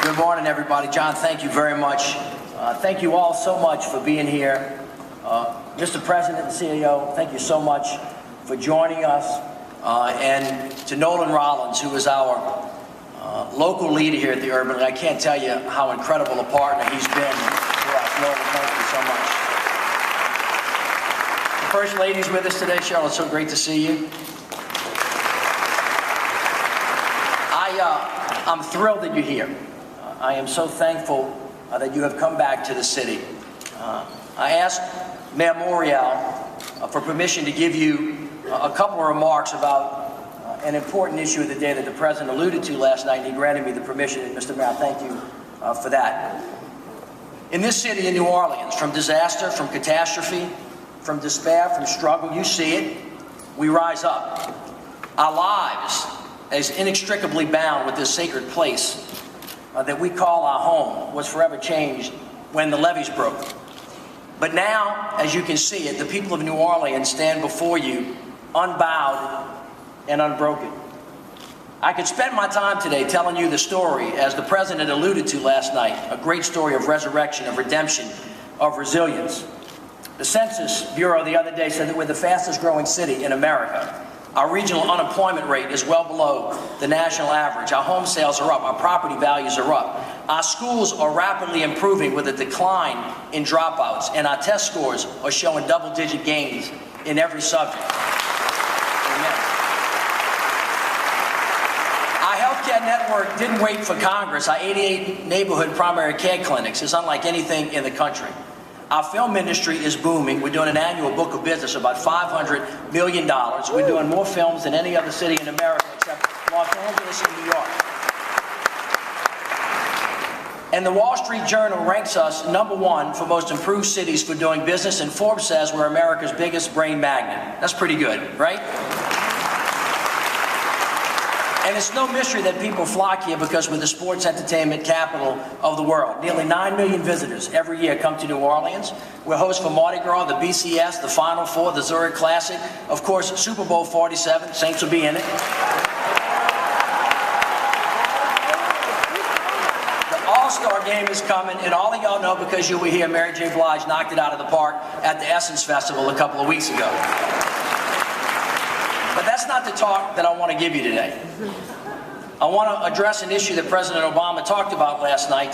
Good morning, everybody. John, thank you very much. Thank you all so much for being here. Mr. President and CEO, thank you so much for joining us. And to Nolan Rollins, who is our local leader here at the Urban League, I can't tell you how incredible a partner he's been for us. Nolan, thank you so much. The First Lady's with us today. Cheryl, it's so great to see you. I'm thrilled that you're here. I am so thankful that you have come back to the city. I asked Mayor Morial for permission to give you a couple of remarks about an important issue of the day that the President alluded to last night, and he granted me the permission. And Mr. Mayor, thank you for that. In this city, in New Orleans, from disaster, from catastrophe, from despair, from struggle, you see it, we rise up. Our lives is inextricably bound with this sacred place that we call our home was forever changed when the levees broke. But now, as you can see it, the people of New Orleans stand before you unbowed and unbroken. I could spend my time today telling you the story, as the President alluded to last night, a great story of resurrection, of redemption, of resilience. The Census Bureau the other day said that we're the fastest growing city in America. Our regional unemployment rate is well below the national average. Our home sales are up. Our property values are up. Our schools are rapidly improving with a decline in dropouts, and our test scores are showing double-digit gains in every subject. Amen. Our healthcare network didn't wait for Congress. Our 88 neighborhood primary care clinics is unlike anything in the country. Our film industry is booming. We're doing an annual book of business, about $500 million. We're doing more films than any other city in America except Los Angeles and New York. And the Wall Street Journal ranks us #1 for most improved cities for doing business, and Forbes says we're America's biggest brain magnet. That's pretty good, right? And it's no mystery that people flock here because we're the sports entertainment capital of the world. Nearly 9 million visitors every year come to New Orleans. We're host for Mardi Gras, the BCS, the Final Four, the Zurich Classic, of course, Super Bowl 47. Saints will be in it. The All-Star game is coming, and all of y'all know because you were here, Mary J. Blige knocked it out of the park at the Essence Festival a couple of weeks ago. But that's not the talk that I want to give you today. I want to address an issue that President Obama talked about last night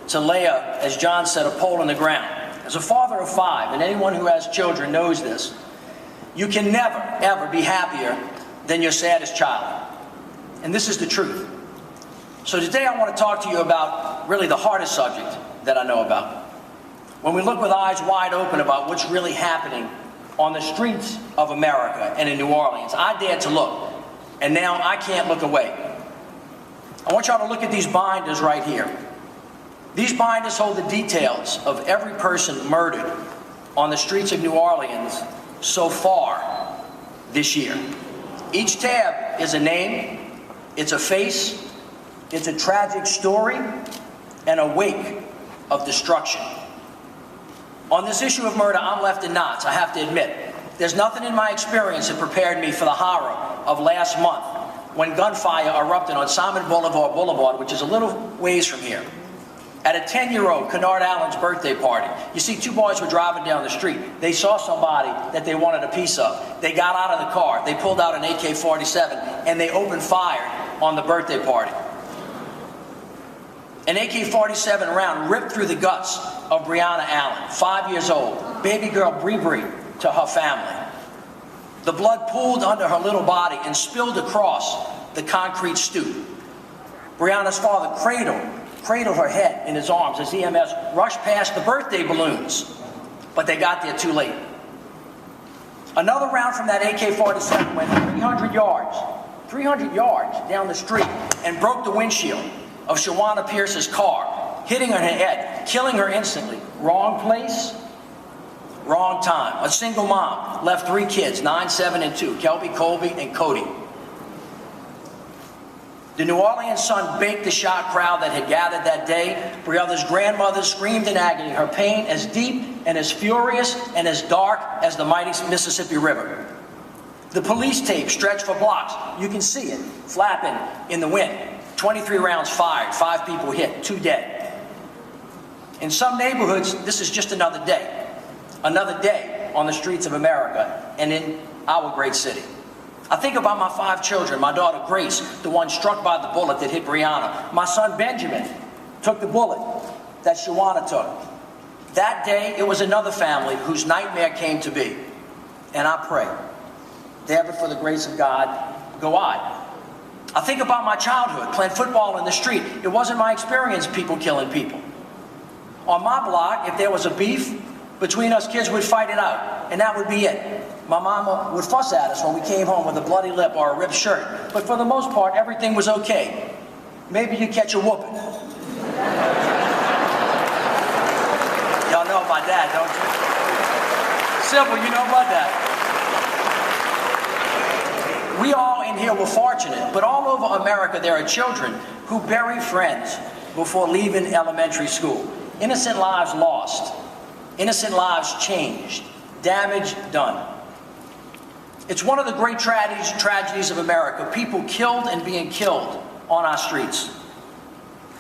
to lay, as John said, a pole in the ground. As a father of 5, and anyone who has children knows this, you can never, ever be happier than your saddest child. And this is the truth. So today I want to talk to you about really the hardest subject that I know about. When we look with eyes wide open about what's really happening on the streets of America and in New Orleans, I dared to look, and now I can't look away. I want y'all to look at these binders right here. These binders hold the details of every person murdered on the streets of New Orleans so far this year. Each tab is a name, it's a face, it's a tragic story, and a wake of destruction. On this issue of murder, I'm left in knots, I have to admit. There's nothing in my experience that prepared me for the horror of last month when gunfire erupted on Simon Boulevard, which is a little ways from here, at a 10-year-old Kennard Allen's birthday party. You see, 2 boys were driving down the street. They saw somebody that they wanted a piece of. They got out of the car, they pulled out an AK-47, and they opened fire on the birthday party. An AK-47 round ripped through the guts of Breonna Allen, 5 years old, baby girl Bree to her family. The blood pooled under her little body and spilled across the concrete stoop. Breonna's father cradled her head in his arms as EMS rushed past the birthday balloons, but they got there too late. Another round from that AK-47 went 300 yards down the street and broke the windshield of Shawana Pierce's car, hitting her in the head, killing her instantly. Wrong place, wrong time. A single mom left 3 kids, 9, 7, and 2, Kelby, Colby, and Cody. The New Orleans Sun baked the shocked crowd that had gathered that day. Breonna's grandmother screamed in agony, her pain as deep and as furious and as dark as the mighty Mississippi River. The police tape stretched for blocks. You can see it flapping in the wind. 23 rounds fired, 5 people hit, 2 dead. In some neighborhoods, this is just another day on the streets of America and in our great city. I think about my 5 children, my daughter Grace, the one struck by the bullet that hit Brianna. My son Benjamin took the bullet that Shawana took. That day, it was another family whose nightmare came to be. And I pray, there but for the grace of God, go I. I think about my childhood, playing football in the street. It wasn't my experience, people killing people. On my block, if there was a beef between us, kids would fight it out, and that would be it. My mama would fuss at us when we came home with a bloody lip or a ripped shirt. But for the most part, everything was okay. Maybe you catch a whooping. Y'all know about that, don't you? Simple, you know about that. We all in here were fortunate, but all over America there are children who bury friends before leaving elementary school. Innocent lives lost. Innocent lives changed. Damage done. It's one of the great tragedies of America. People killed and being killed on our streets.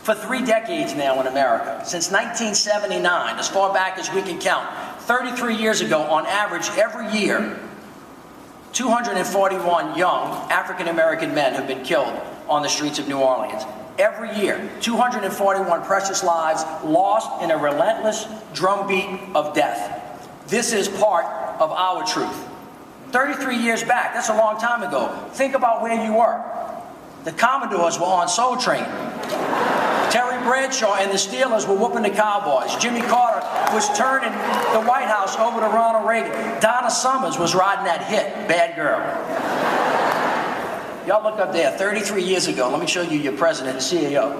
For 3 decades now in America, since 1979, as far back as we can count, 33 years ago, on average, every year, 241 young African-American men have been killed on the streets of New Orleans. Every year, 241 precious lives lost in a relentless drumbeat of death. This is part of our truth. 33 years back, that's a long time ago. Think about where you were. The Commodores were on Soul Train. Terry Bradshaw and the Steelers were whooping the Cowboys. Jimmy Carter was turning the White House over to Ronald Reagan. Donna Summers was riding that hit, Bad Girl. Y'all look up there, 33 years ago. Let me show you your president and CEO.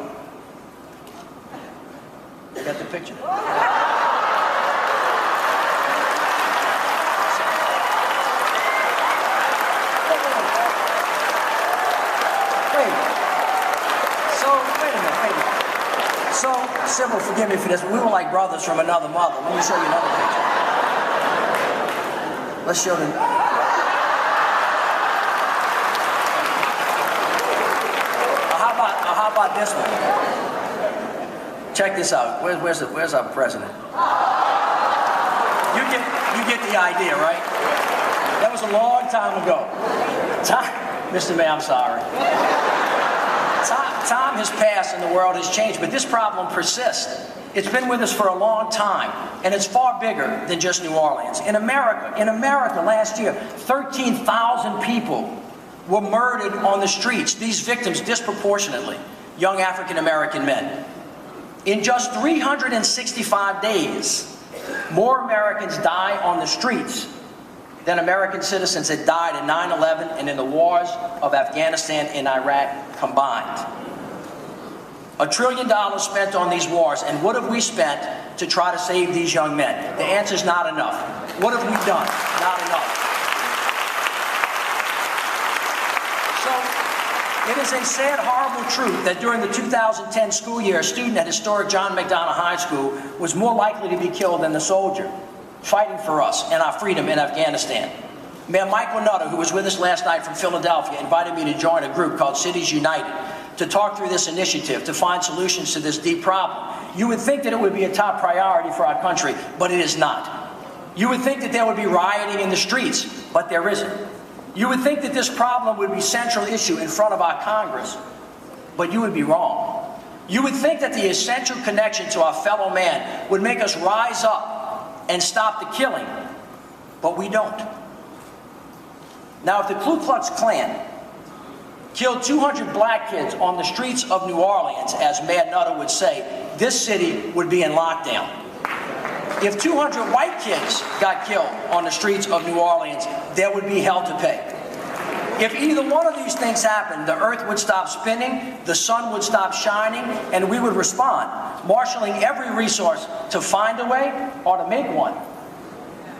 You got the picture? So, Sybil, forgive me for this, but we were like brothers from another mother. Let me show you another picture. Let's show them. How about this one? Check this out. Where's our president? You get the idea, right? That was a long time ago. Mr. May, I'm sorry. Time has passed and the world has changed, but this problem persists. It's been with us for a long time, and it's far bigger than just New Orleans. In America last year, 13,000 people were murdered on the streets. These victims disproportionately, young African-American men. In just 365 days, more Americans die on the streets than American citizens had died in 9/11 and in the wars of Afghanistan and Iraq combined. $1 trillion spent on these wars, and what have we spent to try to save these young men? The answer is not enough. What have we done? Not enough. So, it is a sad, horrible truth that during the 2010 school year, a student at historic John McDonough High School was more likely to be killed than the soldier fighting for us and our freedom in Afghanistan. Mayor Michael Nutter, who was with us last night from Philadelphia, invited me to join a group called Cities United to talk through this initiative, to find solutions to this deep problem. You would think that it would be a top priority for our country, but it is not. You would think that there would be rioting in the streets, but there isn't. You would think that this problem would be a central issue in front of our Congress, but you would be wrong. You would think that the essential connection to our fellow man would make us rise up and stop the killing, but we don't. Now, if the Ku Klux Klan killed 200 black kids on the streets of New Orleans, as Mayor Nutter would say, this city would be in lockdown. If 200 white kids got killed on the streets of New Orleans, there would be hell to pay. If either one of these things happened, the earth would stop spinning, the sun would stop shining, and we would respond, marshaling every resource to find a way or to make one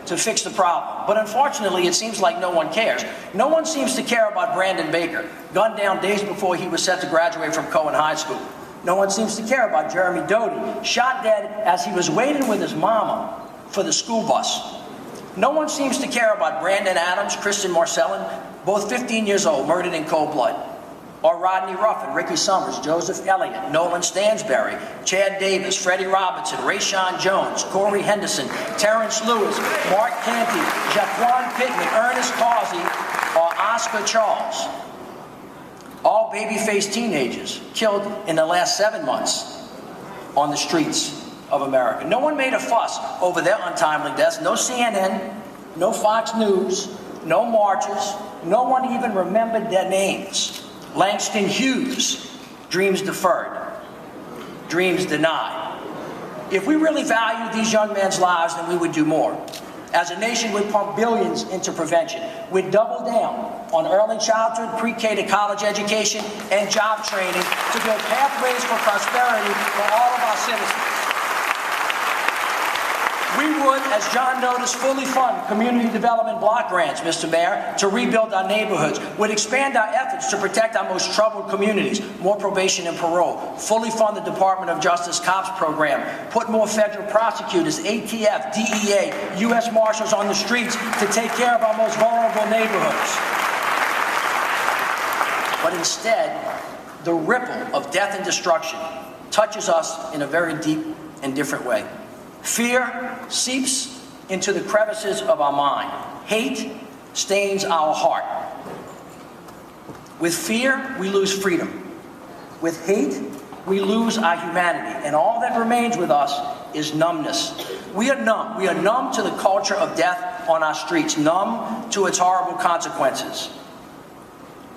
to fix the problem. But unfortunately, it seems like no one cares. No one seems to care about Brandon Baker, gunned down days before he was set to graduate from Cohen High School. No one seems to care about Jeremy Doty, shot dead as he was waiting with his mama for the school bus. No one seems to care about Brandon Adams, Kristen Marcellin, both 15 years old, murdered in cold blood. or Rodney Ruffin, Ricky Summers, Joseph Elliott, Nolan Stansberry, Chad Davis, Freddie Robinson, Rayshawn Jones, Corey Henderson, Terrence Lewis, Mark Canty, Jaquan Pittman, Ernest Causey, or Oscar Charles. All baby-faced teenagers killed in the last 7 months on the streets of America. No one made a fuss over their untimely deaths. No CNN, no Fox News, no marches. No one even remembered their names. Langston Hughes, dreams deferred, dreams denied. If we really valued these young men's lives, then we would do more. As a nation, we'd pump billions into prevention. We'd double down on early childhood, pre-K to college education, and job training to build pathways for prosperity for all of our citizens. We would, as John noticed, fully fund community development block grants, Mr. Mayor, to rebuild our neighborhoods. We'd expand our efforts to protect our most troubled communities, more probation and parole, fully fund the Department of Justice COPS program, put more federal prosecutors, ATF, DEA, U.S. Marshals on the streets to take care of our most vulnerable neighborhoods. But instead, the ripple of death and destruction touches us in a very deep and different way. Fear seeps into the crevices of our mind. Hate stains our heart. With fear, we lose freedom. With hate, we lose our humanity. And all that remains with us is numbness. We are numb. We are numb to the culture of death on our streets, numb to its horrible consequences.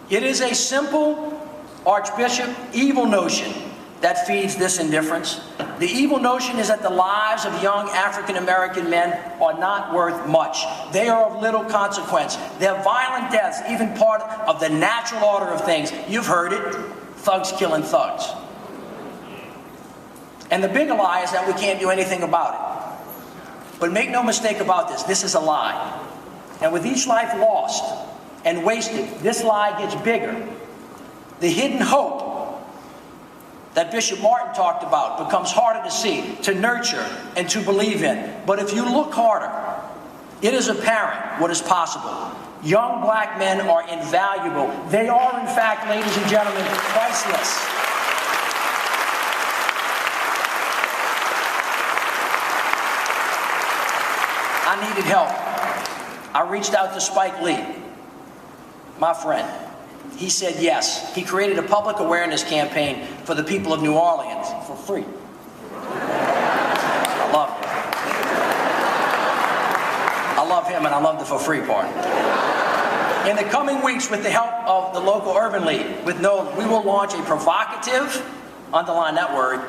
It is a simple, Archbishop, evil notion that feeds this indifference. The evil notion is that the lives of young African-American men are not worth much. They are of little consequence. Their violent deaths, even part of the natural order of things. You've heard it, thugs killing thugs. And the bigger lie is that we can't do anything about it. But make no mistake about this is a lie. And with each life lost and wasted, this lie gets bigger. The hidden hope that Bishop Martin talked about becomes harder to see, to nurture, and to believe in. But if you look harder, it is apparent what is possible. Young black men are invaluable. They are, in fact, ladies and gentlemen, priceless. I needed help. I reached out to Spike Lee, my friend. He said yes. He created a public awareness campaign for the people of New Orleans for free. I love it. I love him and I love the for free part. In the coming weeks, with the help of the local Urban League, with Nolan, we will launch a provocative, underline that word,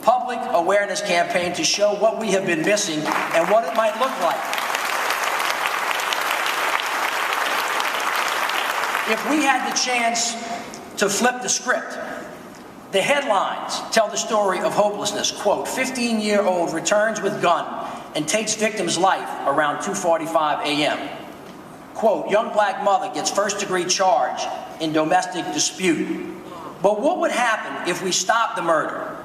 public awareness campaign to show what we have been missing and what it might look like. If we had the chance to flip the script, the headlines tell the story of hopelessness. Quote, 15-year-old returns with gun and takes victim's life around 2:45 a.m. Quote, young black mother gets first-degree charge in domestic dispute. But what would happen if we stopped the murder?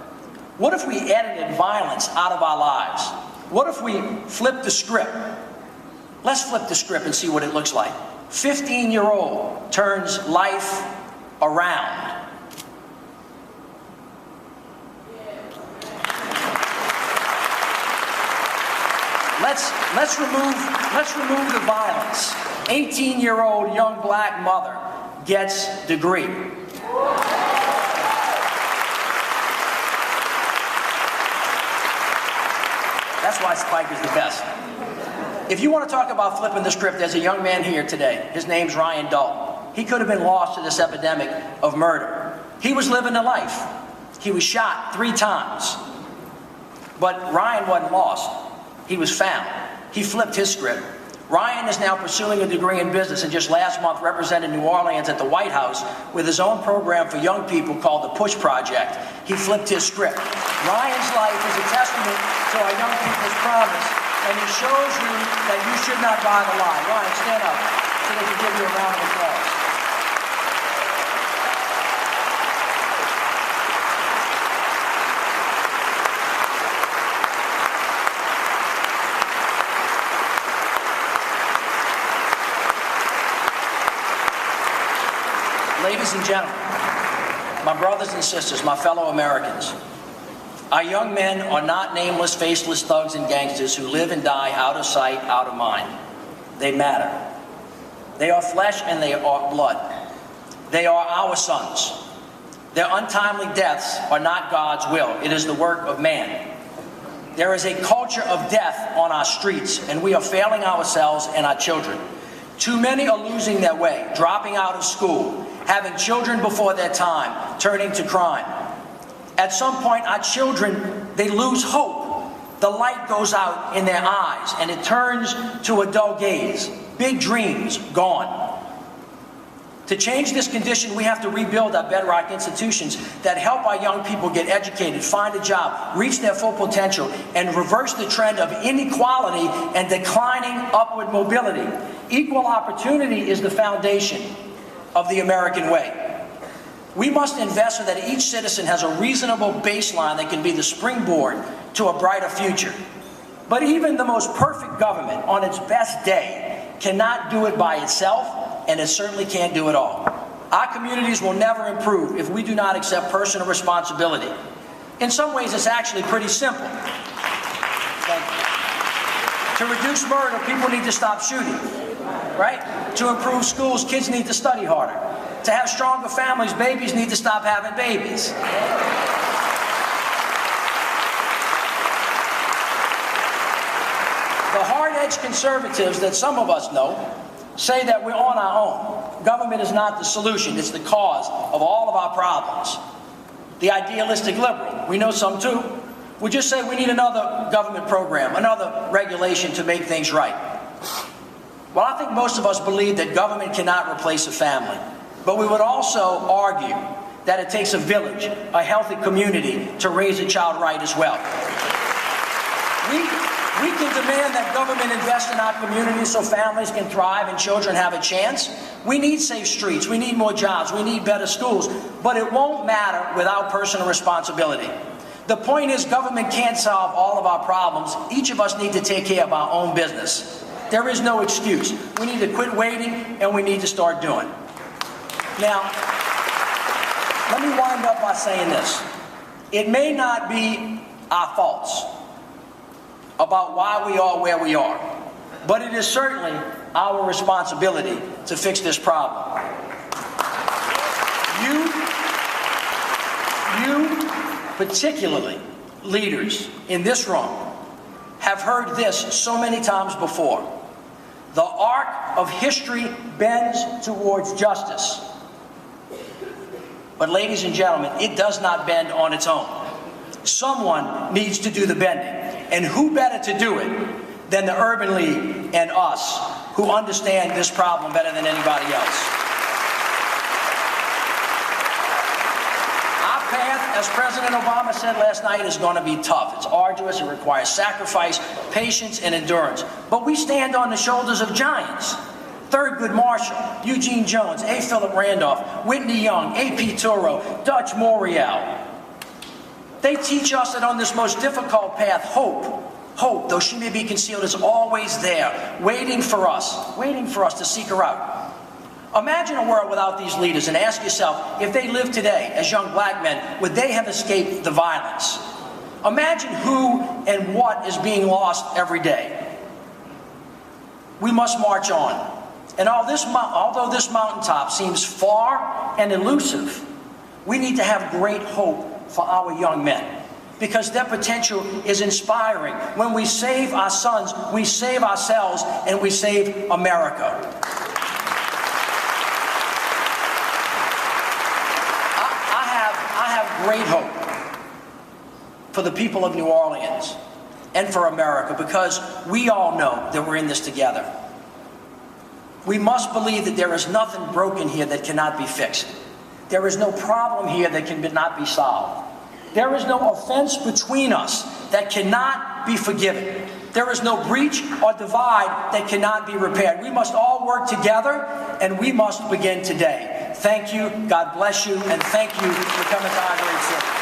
What if we edited violence out of our lives? What if we flipped the script? Let's flip the script and see what it looks like. 15-year-old turns life around. Let's remove the violence. 18-year-old young black mother gets degree. That's why Spike is the best. If you want to talk about flipping the script, there's a young man here today. His name's Ryan Dalton. He could have been lost to this epidemic of murder. He was living a life. He was shot 3 times. But Ryan wasn't lost. He was found. He flipped his script. Ryan is now pursuing a degree in business and just last month represented New Orleans at the White House with his own program for young people called the Push Project. He flipped his script. Ryan's life is a testament to our young people's promise, and it shows you that you should not buy the lie. Ryan, stand up so they can give you a round of applause. Ladies and gentlemen, my brothers and sisters, my fellow Americans, our young men are not nameless, faceless thugs and gangsters who live and die out of sight, out of mind. They matter. They are flesh and they are blood. They are our sons. Their untimely deaths are not God's will. It is the work of man. There is a culture of death on our streets, and we are failing ourselves and our children. Too many are losing their way, dropping out of school, having children before their time, turning to crime. At some point, our children, they lose hope. The light goes out in their eyes, and it turns to a dull gaze. Big dreams gone. To change this condition, we have to rebuild our bedrock institutions that help our young people get educated, find a job, reach their full potential, and reverse the trend of inequality and declining upward mobility. Equal opportunity is the foundation of the American way. We must invest so that each citizen has a reasonable baseline that can be the springboard to a brighter future. But even the most perfect government on its best day cannot do it by itself, and it certainly can't do it all. Our communities will never improve if we do not accept personal responsibility. In some ways, it's actually pretty simple. To reduce murder, people need to stop shooting, right? To improve schools, kids need to study harder. To have stronger families, babies need to stop having babies. The hard-edged conservatives that some of us know say that we're on our own. Government is not the solution, it's the cause of all of our problems. The idealistic liberal, we know some too, would just say we need another government program, another regulation to make things right. Well, I think most of us believe that government cannot replace a family, but we would also argue that it takes a village, a healthy community, to raise a child right as well. We can demand that government invest in our communities so families can thrive and children have a chance. We need safe streets, we need more jobs, we need better schools, but it won't matter without personal responsibility. The point is, government can't solve all of our problems. Each of us need to take care of our own business. There is no excuse. We need to quit waiting, and we need to start doing. Now, let me wind up by saying this. It may not be our faults about why we are where we are, but it is certainly our responsibility to fix this problem. You particularly, leaders in this room, have heard this so many times before. The arc of history bends towards justice. But ladies and gentlemen, it does not bend on its own. Someone needs to do the bending. And who better to do it than the Urban League and us, who understand this problem better than anybody else. Our path, as President Obama said last night, is going to be tough. It's arduous, it requires sacrifice, patience, and endurance. But we stand on the shoulders of giants. Thurgood Marshall, Eugene Jones, A. Philip Randolph, Whitney Young, A.P. Turo, Dutch Morial. They teach us that on this most difficult path, hope, though she may be concealed, is always there, waiting for us to seek her out. Imagine a world without these leaders and ask yourself, if they lived today as young black men, would they have escaped the violence? Imagine who and what is being lost every day. We must march on. And although this mountaintop seems far and elusive, we need to have great hope for our young men, because their potential is inspiring. When we save our sons, we save ourselves and we save America. I have great hope for the people of New Orleans and for America, because we all know that we're in this together. We must believe that there is nothing broken here that cannot be fixed. There is no problem here that cannot be solved. There is no offense between us that cannot be forgiven. There is no breach or divide that cannot be repaired. We must all work together, and we must begin today. Thank you, God bless you, and thank you for coming to our great city.